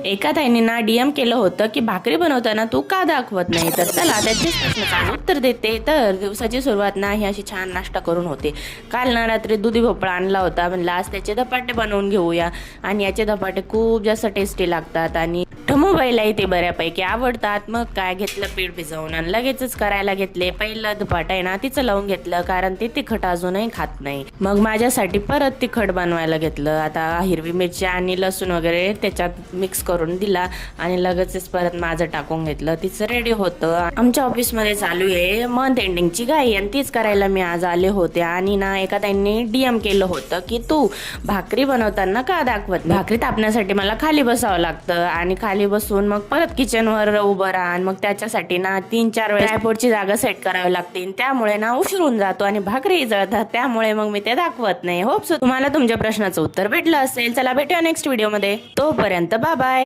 एका ताईने ना डीएम केलं होतं की भाकरी बनवताना तू का दाखवत नाही, तर चला त्याचेच प्रश्नाचं उत्तर देते. तर दिवसाची सुरुवात ना ही अशी छान नाश्ता करून होते. काल ना रात्री दुधी भोपळा आणला होता, म्हणलं आज त्याचे धपाटे बनवून घेऊया. आणि याचे धपाटे खूप जास्त टेस्टी लागतात आणि ठमूबाईलाही ते बऱ्यापैकी आवडतात. मग काय घेतलं, पीठ भिजवून आणि लगेचच करायला घेतले. पहिलं धपाट आहे ना तिचं लावून घेतलं, कारण ते तिखट अजूनही खात नाही. मग माझ्यासाठी परत तिखट बनवायला घेतलं. आता हिरवी मिरची आणि लसूण वगैरे त्याच्यात मिक्स करून दिला आणि लगेचच परत माझं टाकून घेतलं. तिचं रेडी होतं. आमच्या ऑफिसमध्ये चालू आहे मंथ एंडिंगची घाई आणि तीच करायला मी आज आले होते. आणि ना एका त्यांनी डीएम केलं होतं की तू भाकरी बनवताना का दाखवत नाही. भाकरी तापण्यासाठी मला खाली बसावं लागतं आणि खाली बसून मग परत किचनवर उभं राहा. मग त्याच्यासाठी ना 3-4 वेळा ट्रायपॉडची जागा सेट करावी लागते. त्यामुळे ना उशीर होऊन जातो आणि भाकरी जळतात. त्यामुळे मग मी ते दाखवत नाही. होप सो तुम्हाला तुमच्या प्रश्नाचं उत्तर भेटलं असेल. चला भेटूया नेक्स्ट व्हिडिओमध्ये. तोपर्यंत बाय बाय.